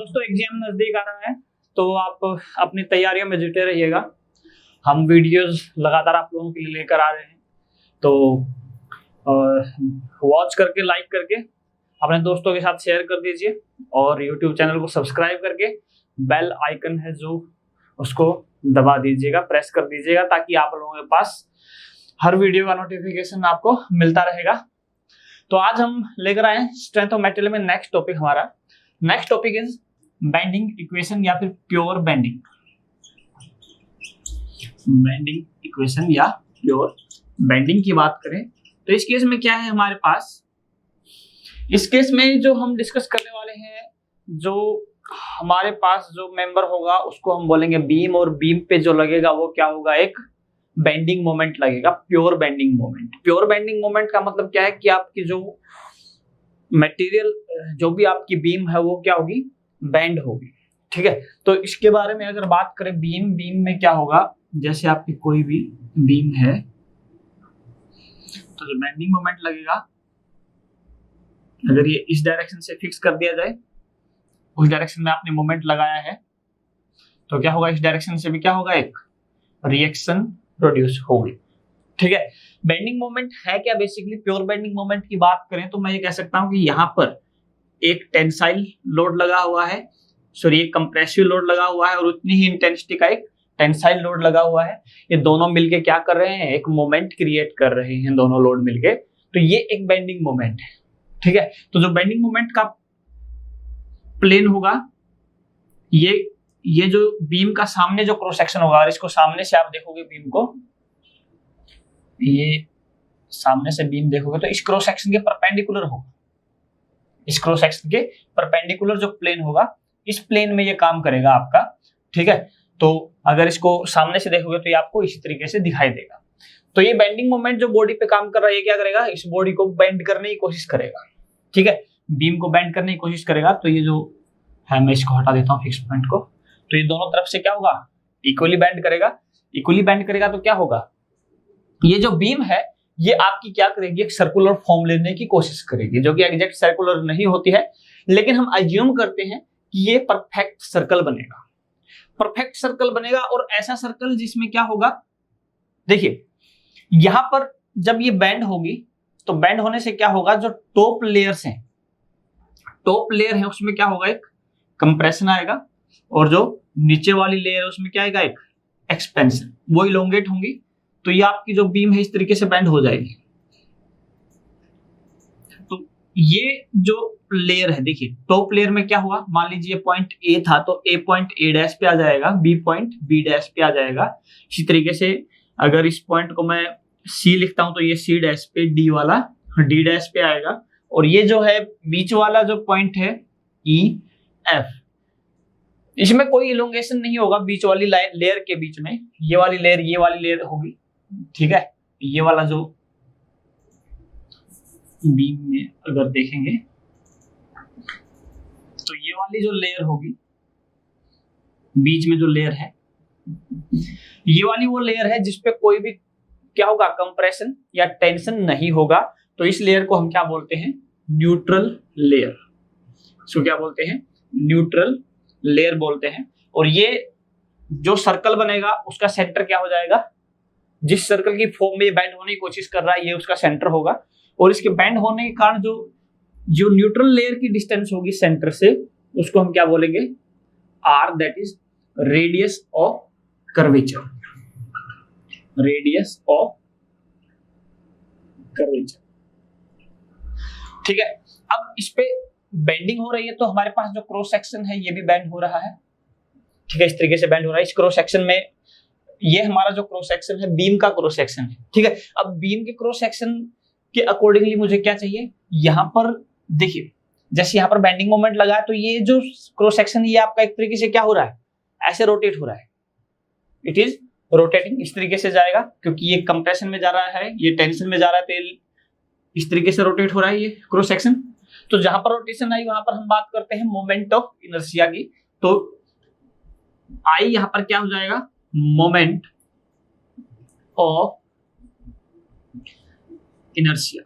दोस्तों एग्जाम नजदीक आ रहा है तो आप अपनी तैयारियों में जुटे रहिएगा। हम वीडियोस लगातार आप लोगों के लिए लेकर आ रहे हैं, तो वॉच करके, लाइक करके अपने दोस्तों के साथ शेयर कर दीजिए और यूट्यूब चैनल को सब्सक्राइब करके बेल आइकन है जो उसको दबा दीजिएगा, प्रेस कर दीजिएगा, ताकि आप लोगों के पास हर वीडियो का नोटिफिकेशन आपको मिलता रहेगा। तो आज हम लेकर आए स्ट्रेंथ ऑफ मेटेरियल में नेक्स्ट टॉपिक। हमारा next topic is bending equation या फिर प्योर बेंडिंग। बेंडिंग इक्वेशन या प्योर बेंडिंग की बात करें तो इस केस में क्या है हमारे पास। इस केस में जो हम डिस्कस करने वाले हैं, जो हमारे पास जो मेंबर होगा उसको हम बोलेंगे बीम, और बीम पे जो लगेगा वो क्या होगा, एक बेंडिंग मोमेंट लगेगा, pure bending moment. Pure bending moment का मतलब क्या है कि आपकी जो मटेरियल, जो भी आपकी बीम है वो क्या होगी, बेंड होगी। ठीक है, तो इसके बारे में अगर बात करें, बीम में क्या होगा, जैसे आपकी कोई भी बीम है तो जो बेंडिंग मोमेंट लगेगा, अगर ये इस डायरेक्शन से फिक्स कर दिया जाए, उस डायरेक्शन में आपने मोमेंट लगाया है, तो क्या होगा, इस डायरेक्शन से भी क्या होगा, एक रिएक्शन प्रोड्यूस होगी। ठीक है, बेंडिंग मोमेंट है क्या बेसिकली। प्योर बेंडिंग मोमेंट की बात करें तो मैं ये कह सकता हूं कि यहाँ पर एक टेंसाइल लोड लगा हुआ है, सॉरी एक कंप्रेसिव लोड लगा हुआ है, और उतनी ही इंटेंसिटी का एक टेंसाइल लोड लगा हुआ है। ये दोनों मिलके क्या कर रहे हैं, एक मोमेंट क्रिएट कर रहे हैं, दोनों लोड मिलके। तो ये एक बेंडिंग मोमेंट है। ठीक है, तो जो बेंडिंग मोमेंट का प्लेन होगा, ये जो बीम का सामने जो क्रॉस सेक्शन होगा, और इसको सामने से आप देखोगे बीम को, ये सामने से बीम देखोगे तो इस क्रॉस सेक्शन के परपेंडिकुलर होगा। इस क्रॉस सेक्शन के परपेंडिकुलर जो प्लेन होगा, इस प्लेन में ये काम करेगा आपका। ठीक है, तो अगर इसको सामने से देखोगे तो ये आपको इसी तरीके से दिखाई देगा। तो ये बेंडिंग मोमेंट जो बॉडी पे काम कर रहा है, ये क्या करेगा, इस बॉडी को बेंड करने की कोशिश करेगा। ठीक है, बीम को बेंड करने की कोशिश करेगा। तो ये जो है, मैं इसको हटा देता हूँ फिक्स पॉइंट को, तो ये दोनों तरफ से क्या होगा, इक्वली बेंड करेगा। इक्वली बेंड करेगा तो क्या होगा, ये जो बीम है ये आपकी क्या करेगी, एक सर्कुलर फॉर्म लेने की कोशिश करेगी, जो कि एग्जैक्ट सर्कुलर नहीं होती है, लेकिन हम अज्यूम करते हैं कि ये परफेक्ट सर्कल बनेगा। परफेक्ट सर्कल बनेगा, और ऐसा सर्कल जिसमें क्या होगा, देखिए यहां पर जब ये बेंड होगी तो बेंड होने से क्या होगा, जो टॉप लेयर्स हैं, टॉप लेयर है उसमें क्या होगा, एक कंप्रेशन आएगा, और जो नीचे वाली लेयर है उसमें क्या आएगा, एक एक्सपेंशन। वो इलोंगेट होंगी, तो ये आपकी जो बीम है इस तरीके से बेंड हो जाएगी। तो ये जो लेयर है, देखिए टॉप लेयर में क्या हुआ, मान लीजिए पॉइंट ए था, तो ए पॉइंट ए डैश पे आ जाएगा, बी पॉइंट बी डैश पे आ जाएगा। इसी तरीके से अगर इस पॉइंट को मैं सी लिखता हूं तो ये सी डैश पे, डी वाला डी डैश पे आएगा, और ये जो है बीच वाला जो पॉइंट है ई एफ, इसमें कोई इलोंगेशन नहीं होगा बीच वाली लेयर के बीच में। ये वाली लेयर होगी। ठीक है, ये वाला जो बीम में अगर देखेंगे तो ये वाली जो लेयर होगी, बीच में जो लेयर है, ये वाली वो लेयर है जिसपे कोई भी क्या होगा, कंप्रेशन या टेंशन नहीं होगा। तो इस लेयर को हम क्या बोलते हैं, न्यूट्रल लेयर। इसको क्या बोलते हैं, न्यूट्रल लेयर बोलते हैं। और ये जो सर्कल बनेगा उसका सेंटर क्या हो जाएगा, जिस सर्कल की फॉर्म में बेंड होने की कोशिश कर रहा है ये उसका सेंटर होगा। और इसके बेंड होने के कारण जो न्यूट्रल लेयर की डिस्टेंस होगी सेंटर से, उसको हम क्या बोलेंगे, R, that is radius of curvature. Radius of curvature. ठीक है, अब इस पे बेंडिंग हो रही है, तो हमारे पास जो क्रॉस सेक्शन है ये भी बेंड हो रहा है। ठीक है, इस तरीके से बेंड हो रहा है। इस क्रॉस सेक्शन में, ये हमारा जो क्रॉस सेक्शन है बीम का क्रॉस सेक्शन है। ठीक है, अब बीम के क्रॉस सेक्शन के अकॉर्डिंगली मुझे क्या चाहिए, यहां पर देखिए जैसे यहां पर बेंडिंग मोमेंट लगा है, तो ये जो क्रॉस सेक्शन ये आपका एक तरीके से क्या हो रहा है, ऐसे रोटेट हो रहा है। इट इज रोटेटिंग, इस तरीके से जाएगा, क्योंकि ये कंप्रेशन में जा रहा है, ये टेंशन में जा रहा है, तो इस तरीके से रोटेट हो रहा है ये क्रॉस सेक्शन। तो जहां पर रोटेशन आई वहां पर हम बात करते हैं मोमेंट ऑफ इनर्शिया की। तो आई यहां पर क्या हो जाएगा, मोमेंट ऑफ इनर्शिया।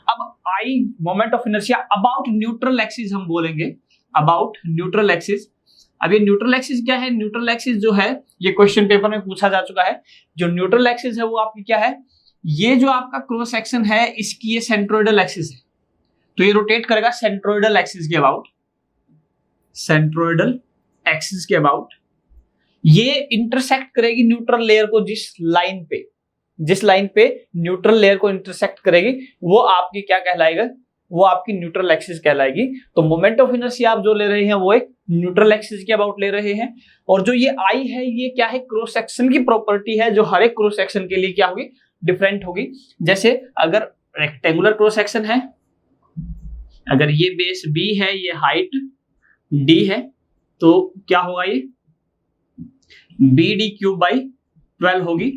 अब I moment of inertia about neutral axis हम बोलेंगे, अबाउट न्यूट्रल एक्सिस। अब ये न्यूट्रल एक्सिस क्या है? न्यूट्रल एक्सिस जो है ये क्वेश्चन पेपर में पूछा जा चुका है। जो न्यूट्रल एक्सिस है वो आपकी क्या है? ये जो आपका क्रॉस सेक्शन है इसकी ये सेंट्रोइडल एक्सिस है, तो ये रोटेट करेगा सेंट्रोइडल एक्सिस के अबाउट, सेंट्रोइडल एक्सिस के अबाउट। ये इंटरसेक्ट करेगी न्यूट्रल लेयर को, जिस लाइन पे न्यूट्रल लेयर को इंटरसेक्ट करेगी वो आपकी क्या कहलाएगा? वो आपकी न्यूट्रल एक्सिस कहलाएगी। तो मोमेंट ऑफ इनर्शिया आप जो ले रहे हैं वो एक न्यूट्रल एक्सिस के अबाउट ले रहे हैं। और जो ये आई है ये क्या है? क्रॉस सेक्शन की प्रॉपर्टी है जो हर एक क्रॉस सेक्शन के लिए क्या होगी? डिफरेंट होगी। जैसे अगर रेक्टेंगुलर क्रॉस सेक्शन है, अगर ये बेस B है, ये हाइट D है, तो क्या होगा? ये BD क्यूब बाई 12 होगी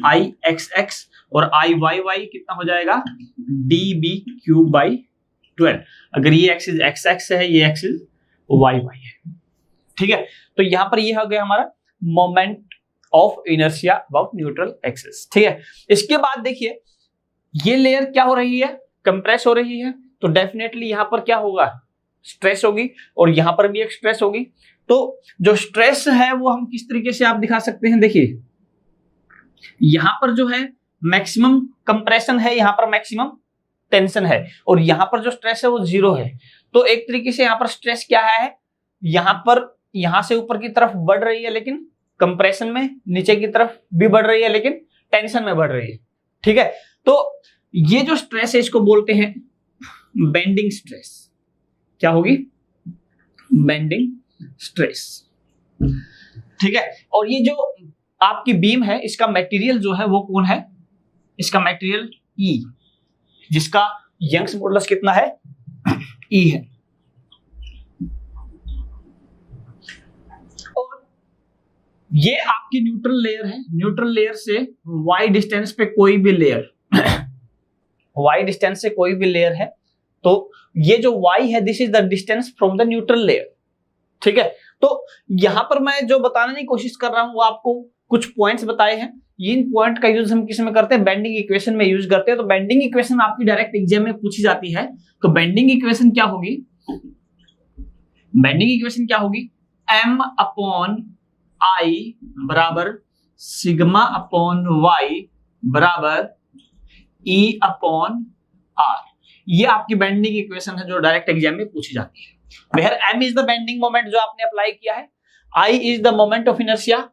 IXX, और IYY कितना हो जाएगा? DB cube by 12। अगर ये एक्सिस XX है, ये एक्सिस YY है, ठीक है। तो यहां पर ये हो गया हमारा moment of inertia about neutral axis, ठीक है। इसके बाद देखिए ये लेयर क्या हो रही है? कंप्रेस हो रही है, तो डेफिनेटली यहां पर क्या होगा? स्ट्रेस होगी, और यहां पर भी एक स्ट्रेस होगी। तो जो स्ट्रेस है वो हम किस तरीके से आप दिखा सकते हैं? देखिए यहां पर जो है मैक्सिमम कंप्रेशन है, यहां पर मैक्सिमम टेंशन है, और यहां पर जो स्ट्रेस है वो 0 है। तो एक तरीके से यहां पर स्ट्रेस क्या है? यहां पर यहां से ऊपर की तरफ बढ़ रही है, लेकिन कंप्रेशन में नीचे की तरफ भी बढ़ रही है, लेकिन टेंशन में बढ़ रही है, ठीक है। तो ये जो स्ट्रेस है इसको बोलते हैं बेंडिंग स्ट्रेस। क्या होगी? बेंडिंग स्ट्रेस, ठीक है। और ये जो आपकी बीम है इसका मटेरियल जो है वो कौन है? इसका मटेरियल E, जिसका यंग्स मॉडुलस कितना है? E है। और ये आपकी न्यूट्रल लेयर है। न्यूट्रल लेयर से y डिस्टेंस पे कोई भी लेयर y डिस्टेंस से कोई भी लेयर है, तो ये जो y है this is the distance from the neutral layer, ठीक है। तो यहां पर मैं जो बताने की कोशिश कर रहा हूं वो आपको कुछ पॉइंट्स बताए हैं। इन पॉइंट का यूज हम किस में करते हैं? बेंडिंग इक्वेशन में यूज करते हैं। तो बेंडिंग इक्वेशन आपकी डायरेक्ट एग्जाम में पूछी जाती है। तो बेंडिंग इक्वेशन क्या होगी? बेंडिंग इक्वेशन क्या होगी? m अपॉन I बराबर सिग्मा अपॉन y बराबर E अपॉन R। ये आपकी बेंडिंग इक्वेशन है जो डायरेक्ट एग्जाम में पूछी जाती है। Where m is the bending moment जो आपने अप्लाई किया है, I is the moment of inertia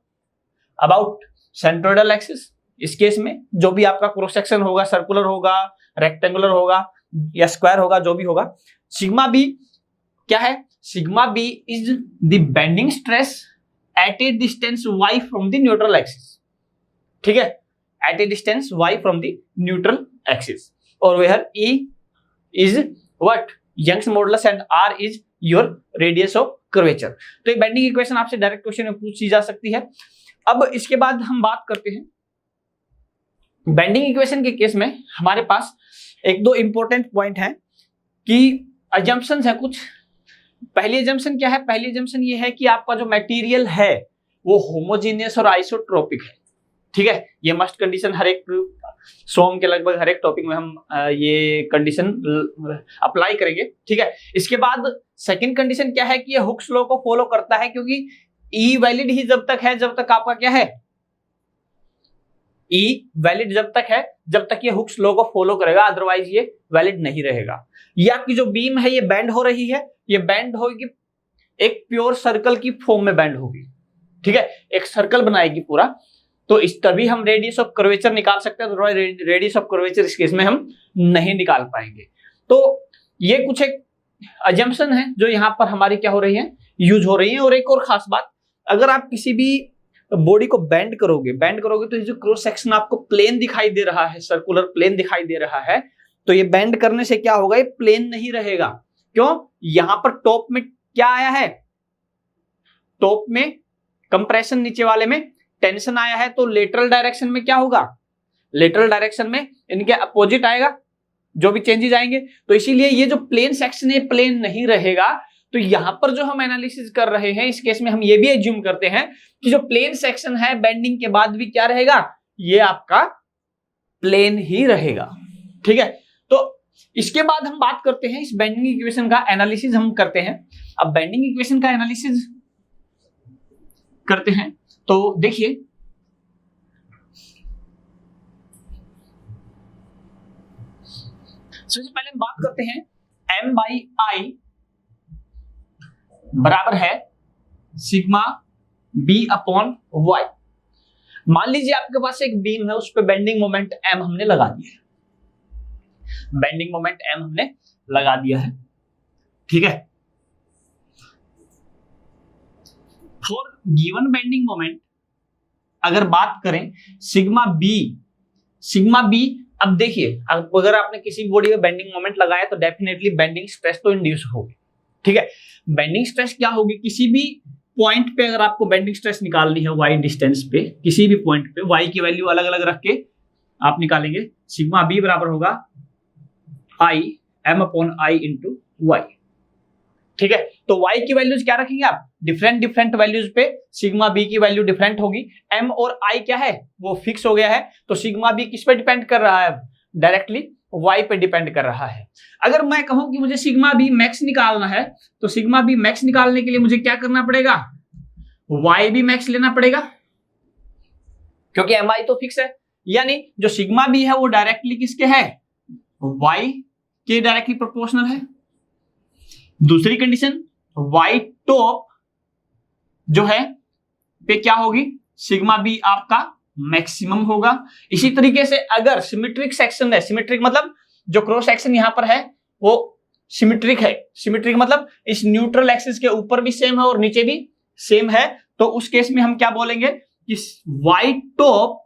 about centroidal axis. इस केस में जो भी आपका क्रॉस सेक्शन होगा, सर्कुलर होगा, रेक्टेंगुलर होगा या स्क्वायर होगा, जो भी होगा, सिग्मा बी क्या है? Sigma B is the bending stress at a distance y from the neutral axis, ठीक है, at a distance y from the neutral axis. और where E is what? Young's modulus and R is your radius of curvature. तो ये bending equation आपसे direct question में पूछी जा सकती है। अब इसके बाद हम बात करते हैं बेंडिंग इक्वेशन के केस में हमारे पास एक दो इंपॉर्टेंट पॉइंट है कि अजम्पशंस है कुछ। पहली अजम्पशन क्या है? पहली अजम्पशन ये है कि आपका जो मटेरियल है वो होमोजीनियस और आइसोट्रोपिक है, ठीक है। ये मस्ट कंडीशन हर एक सोम के लगभग हर एक टॉपिक में हम ये कंडीशन अप्लाई करेंगे, ठीक है। इसके बाद सेकंड कंडीशन क्या है कि ये हुक्स लॉ को फॉलो करता है, क्योंकि E वैलिड ही जब तक है जब तक आपका क्या है? E वैलिड जब तक है जब तक ये हुक्स लॉ को फॉलो करेगा, अदरवाइज ये वैलिड नहीं रहेगा। ये आपकी जो बीम है ये बेंड हो रही है, ये बेंड होगी एक प्योर सर्कल की फॉर्म में बेंड होगी, ठीक है, एक सर्कल बनाएगी पूरा। तो इस तभी हम रेडियस ऑफ कर्वेचर निकाल सकते हैं, तो रेडियस ऑफ कर्वेचर इस केस में हम नहीं निकाल पाएंगे। तो ये कुछ एक अजम्पशन है जो यहाँ पर हमारी क्या हो रही है? यूज हो रही है। और एक और खास बात, अगर आप किसी भी बॉडी को बेंड करोगे तो ये जो क्रॉस सेक्शन आपको प्लेन दिखाई दे रहा है, सर्कुलर प्लेन दिखाई दे रहा है, तो ये बेंड करने से क्या होगा? ये प्लेन नहीं रहेगा। क्यों? यहां पर टॉप में क्या आया है? टॉप में कंप्रेशन, नीचे वाले में टेंशन आया है, तो लेटरल डायरेक्शन में क्या होगा? लेटरल डायरेक्शन में इनके अपोजिट आएगा जो भी चेंजेस आएंगे। तो इसीलिए ये जो प्लेन सेक्शन है प्लेन नहीं रहेगा। तो यहां पर जो हम एनालिसिस कर रहे हैं इस केस में हम ये भी एज्यूम करते हैं कि जो प्लेन सेक्शन है बेंडिंग के बाद भी क्या रहेगा? ये आपका प्लेन ही रहेगा, ठीक है। तो इसके बाद हम बात करते हैं इस बेंडिंग इक्वेशन का एनालिसिस हम करते हैं। अब बेंडिंग इक्वेशन का एनालिसिस करते हैं तो देखिए, सबसे पहले हम बात करते हैं m बाई आई बराबर है सिग्मा b अपॉन y। मान लीजिए आपके पास एक बीम है, उस पर बेंडिंग मोमेंट m हमने लगा दिया है, बेंडिंग मोमेंट m हमने लगा दिया है, ठीक है। फॉर गिवन बेंडिंग मोमेंट अगर बात करें सिग्मा बी, अब देखिए अगर आपने किसी बॉडी में बेंडिंग मोमेंट लगाया तो डेफिनेटली बेंडिंग स्ट्रेस तो इंड्यूस होगी, ठीक है। बेंडिंग स्ट्रेस क्या होगी, किसी भी पॉइंट पे अगर आपको बेंडिंग स्ट्रेस निकालनी है y डिस्टेंस पे, किसी भी पॉइंट पे y की वैल्यू अलग अलग रख के आप निकालेंगे, सिग्मा बी बराबर होगा I m upon I into y, ठीक है। तो y की वैल्यूज क्या रखेंगे आप, डिफरेंट वैल्यूज पे सिग्मा b की वैल्यू डिफरेंट होगी, m और i क्या है वो फिक्स हो गया है, तो सिग्मा b किस पे डिपेंड कर रहा है, डायरेक्टली y पे डिपेंड कर रहा है। अगर मैं कहूं कि मुझे सिग्मा बी मैक्स निकालना है तो सिग्मा बी मैक्स निकालने के लिए मुझे क्या करना पड़ेगा, y भी मैक्स लेना पड़ेगा, क्योंकि mi तो फिक्स है, यानी जो सिग्मा बी है वो डायरेक्टली किसके है, y के डायरेक्टली प्रोपोर्शनल है। दूसरी कंडीशन y टॉप जो है पे क्या होगी, सिग्मा बी आपका मैक्सिमम होगा। इसी तरीके से अगर सिमेट्रिक सेक्शन है, सिमेट्रिक मतलब जो क्रॉस सेक्शन यहां पर है वो सिमेट्रिक है, सिमेट्रिक मतलब इस न्यूट्रल एक्सिस के ऊपर भी सेम है और नीचे भी सेम है, तो उस केस में हम क्या बोलेंगे कि y top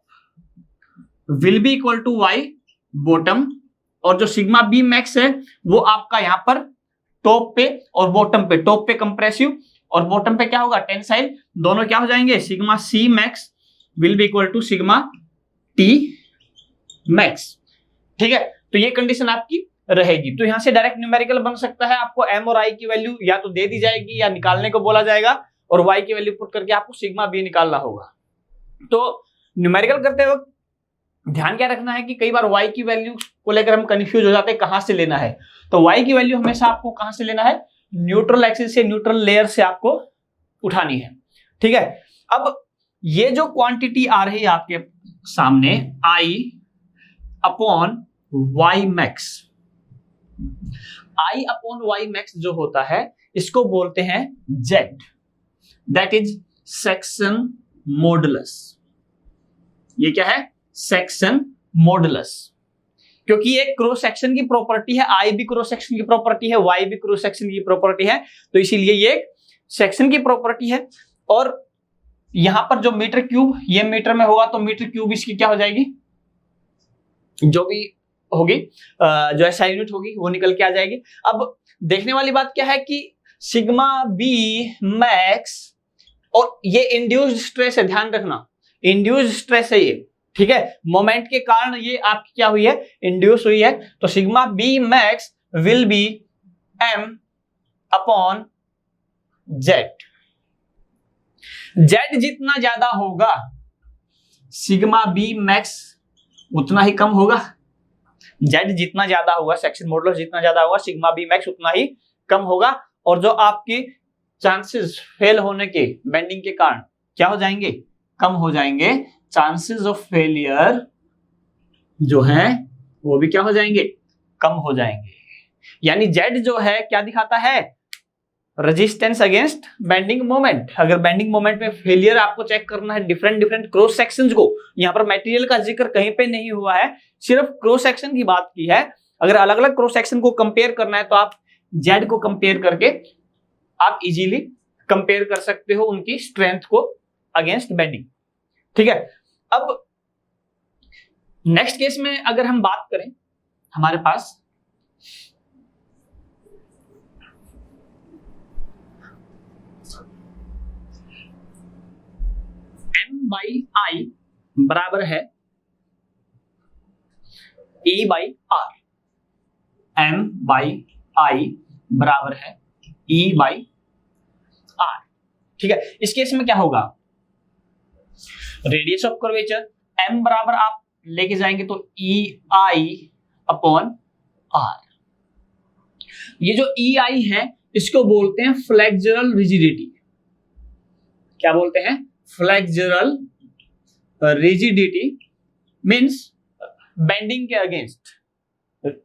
will be equal to y bottom, और जो सिग्मा बी मैक्स है वो आपका यहां पर टॉप पे और बॉटम पे, टॉप पे कंप्रेसिव और बॉटम पे क्या होगा टेंसाइल, दोनों क्या हो जाएंगे, sigma c max will be equal to sigma t max, ठीक है। तो ये कंडीशन आपकी रहेगी। तो यहां से डायरेक्ट न्यूमेरिकल बन सकता है, आपको m और i की वैल्यू या तो दे दी जाएगी या निकालने को बोला जाएगा, और y की वैल्यू पुट करके आपको सिग्मा b निकालना होगा। तो न्यूमेरिकल करते वक्त ध्यान क्या रखना है कि कई बार y की वैल्यू को लेकर हम कंफ्यूज हो जाते हैं, कहां से लेना है, तो y की वैल्यू हमेशा आपको कहां से लेना है, न्यूट्रल एक्सिस से, न्यूट्रल लेयर से आपको उठानी है, ठीक है। अब ये जो क्वांटिटी आ रही है आपके सामने i upon y max, i upon y max जो होता है इसको बोलते हैं z, that is section modulus. ये क्या है, सेक्शन मॉडुलस, क्योंकि ये क्रॉस सेक्शन की प्रॉपर्टी है, आई भी क्रॉस सेक्शन की प्रॉपर्टी है, वाई भी क्रॉस सेक्शन की प्रॉपर्टी है, तो इसीलिए ये सेक्शन की प्रॉपर्टी है। और यहां पर जो मीटर क्यूब, ये मीटर में होगा तो मीटर क्यूब इसकी क्या हो जाएगी, जो भी होगी जो ऐसा यूनिट होगी वो निकल के आ जाएगी। अब देखने वाली बात क्या है कि सिग्मा बी मैक्स, और ये इंड्यूस्ड स्ट्रेस है, ध्यान रखना इंड्यूस्ड स्ट्रेस है ये, ठीक है, मोमेंट के कारण ये आपकी क्या हुई है, इंड्यूस हुई है। तो sigma b max will be m upon Z, Z जितना ज्यादा होगा सिग्मा बी मैक्स उतना ही कम होगा, जेड जितना ज्यादा होगा, सेक्शन मॉडुलस जितना ज्यादा होगा, सिग्मा बी मैक्स उतना ही कम होगा, और जो आपकी चांसेस फेल होने के बेंडिंग के कारण क्या हो जाएंगे, कम हो जाएंगे, चांसेस ऑफ फेलियर जो है वो भी क्या हो जाएंगे, कम हो जाएंगे। यानी जेड जो है क्या दिखाता है, रेजिस्टेंस अगेंस्ट बेंडिंग मोमेंट। अगर बेंडिंग मोमेंट में फेलियर आपको चेक करना है डिफरेंट क्रॉस सेक्शंस को, यहां पर मटेरियल का जिक्र कहीं पे नहीं हुआ है, सिर्फ क्रॉस सेक्शन की बात की है। अगर अलग अलग क्रॉस सेक्शन को कंपेयर करना है तो आप जेड को कंपेयर करके आप इजीली कंपेयर कर सकते हो उनकी स्ट्रेंथ को अगेंस्ट बेंडिंग, ठीक है। अब नेक्स्ट केस में अगर हम बात करें, हमारे पास m बाई आई बराबर है E by R, m by I बराबर है E बाई आर, ठीक है। इस केस में क्या होगा, रेडियस ऑफ कर्वेचर m बराबर आप लेके जाएंगे तो E आई अपॉन आर। ये जो ई आई है इसको बोलते हैं फ्लेक्सुरल रिजिडिटी। क्या बोलते हैं? फ्लेक्सुरल रिजिडिटी मींस बेंडिंग के अगेंस्ट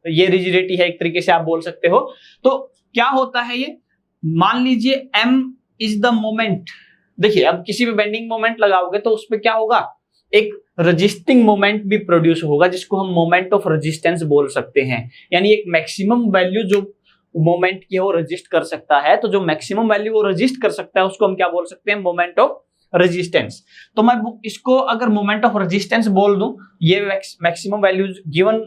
ये रिजिडिटी है, एक तरीके से आप बोल सकते हो। तो क्या होता है ये, मान लीजिए m इज द मोमेंट। देखिए अब किसी भी बेंडिंग मोमेंट लगाओगे तो उसपे क्या होगा, एक रजिस्टिंग मोमेंट भी प्रोड्यूस होगा जिसको हम मोमेंट ऑफ रेजिस्टेंस बोल सकते हैं। यानी एक मैक्सिमम वैल्यू जो मोमेंट की है वो रजिस्ट कर सकता है, तो जो मैक्सिमम वैल्यू वो रजिस्ट कर सकता है उसको हम क्या बोल सकते हैं, मोमेंट ऑफ रेजिस्टेंस। तो मैं इसको अगर मोमेंट ऑफ रेजिस्टेंस बोल दूं, ये मैक्सिमम वैल्यूज गिवन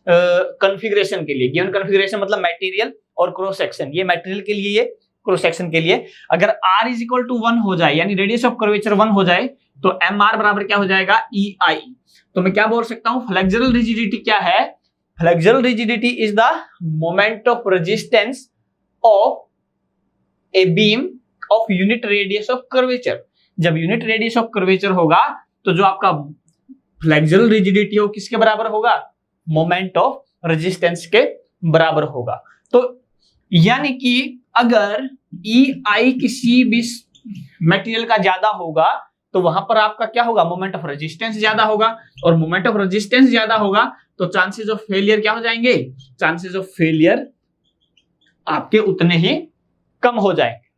कॉन्फ़िगरेशन के लिए, गिवन कॉन्फ़िगरेशन मतलब मटेरियल और क्रॉस सेक्शन, ये मटेरियल के लिए, ये क्रॉस सेक्शन के लिए, अगर r इज इक्वल टू 1 हो जाए यानी रेडियस ऑफ कर्वेचर 1 हो जाए तो mr बराबर क्या हो जाएगा, ei। तो मैं क्या बोल सकता हूं, फ्लेक्सुरल रिजिडिटी क्या है, flexural rigidity is the moment of resistance of a beam of unit radius of curvature. जब यूनिट रेडियस ऑफ कर्वेचर होगा तो जो आपका फ्लेक्सुरल रिजिडिटी हो किसके बराबर होगा, मोमेंट ऑफ रेजिस्टेंस के बराबर होगा। तो यानी कि अगर ei किसी भी मटेरियल का ज्यादा होगा तो वहां पर आपका क्या होगा, मोमेंट ऑफ रेजिस्टेंस ज्यादा होगा, और मोमेंट ऑफ रेजिस्टेंस ज्यादा होगा तो चांसेस ऑफ फेलियर क्या हो जाएंगे, चांसेस ऑफ फेलियर आपके उतने ही कम हो जाएंगे,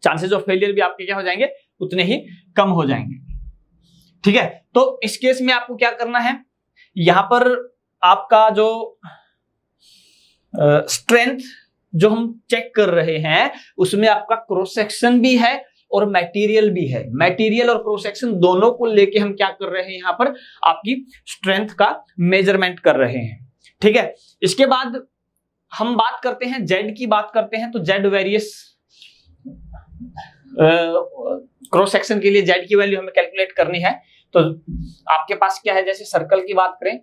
चांसेस ऑफ फेलियर भी आपके क्या हो जाएंगे, उतने ही कम हो जाएंगे। ठीक है, तो इस केस में आपको क्या करना है, यहां पर आपका जो स्ट्रेंथ जो हम चेक कर रहे हैं उसमें आपका क्रॉस सेक्शन भी है और मटेरियल भी है। मटेरियल और क्रॉस सेक्शन दोनों को लेके हम क्या कर रहे हैं, यहां पर आपकी स्ट्रेंथ का मेजरमेंट कर रहे हैं। ठीक है, इसके बाद हम बात करते हैं जेड की बात करते हैं। तो जेड वेरियस क्रॉस सेक्शन के लिए जेड की वैल्यू हमें कैलकुलेट करनी है। तो आपके पास क्या है, जैसे सर्कल की बात करें,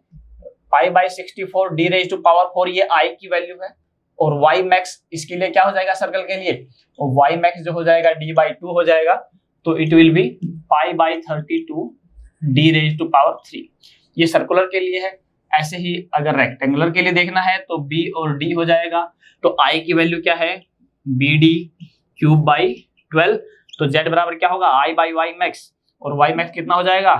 pi by 64 D raise to power 4 ये आई की वैल्यू है, और वाई मैक्स इसके लिए क्या हो जाएगा सर्कल के लिए, और वाई मैक्स जो हो जाएगा डी बाई 2 हो जाएगा, तो it will be pi by 32 D raise to power 3। ये सर्कुलर के लिए है। ऐसे ही अगर रेक्टेंगुलर के लिए देखना है तो बी और डी हो जाएगा। तो आई की वैल्यू क्या है, बी डी क्यूब बाई 12। तो जेड बराबर क्या होगा, आई बाई वाई मैक्स, और वाई मैक्स कितना हो जाएगा,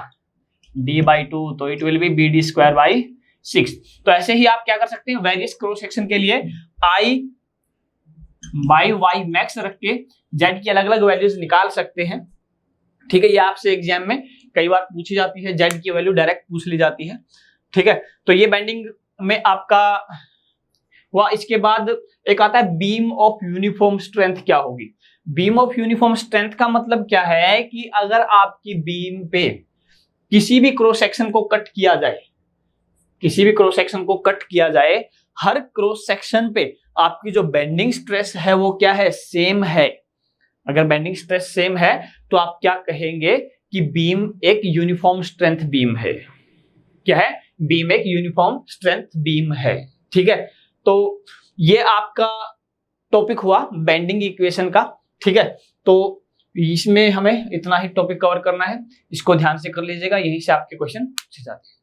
डी बाई 2, तो it will be B D square by 6। तो ऐसे ही आप क्या कर सकते हैं, वेरियस क्रॉस सेक्शन के लिए आई बाई वाई मैक्स रख के जेड की अलग अलग वैल्यूज निकाल सकते हैं। ठीक है, ये आपसे एग्जाम में कई बार पूछी जाती है, जेड की वैल्यू डायरेक्ट पूछ ली जाती है। ठीक है, तो ये बेंडिंग में आपका हुआ। इसके बाद एक आता है बीम ऑफ यूनिफॉर्म स्ट्रेंथ क्या होगी। बीम ऑफ यूनिफॉर्म स्ट्रेंथ का मतलब क्या है कि अगर आपकी बीम पे किसी भी क्रॉस सेक्शन को कट किया जाए, किसी भी क्रॉस सेक्शन को कट किया जाए, हर क्रॉस सेक्शन पे आपकी जो बेंडिंग स्ट्रेस है वो क्या है, सेम है। अगर बेंडिंग स्ट्रेस सेम है तो आप क्या कहेंगे कि बीम एक यूनिफॉर्म स्ट्रेंथ बीम है। क्या है, बीम एक यूनिफॉर्म स्ट्रेंथ बीम है। ठीक है, तो ये आपका टॉपिक हुआ बेंडिंग इक्वेशन का। ठीक है, तो इसमें हमें इतना ही टॉपिक कवर करना है, इसको ध्यान से कर लीजिएगा, यहीं से आपके क्वेश्चन पूछे जाते हैं।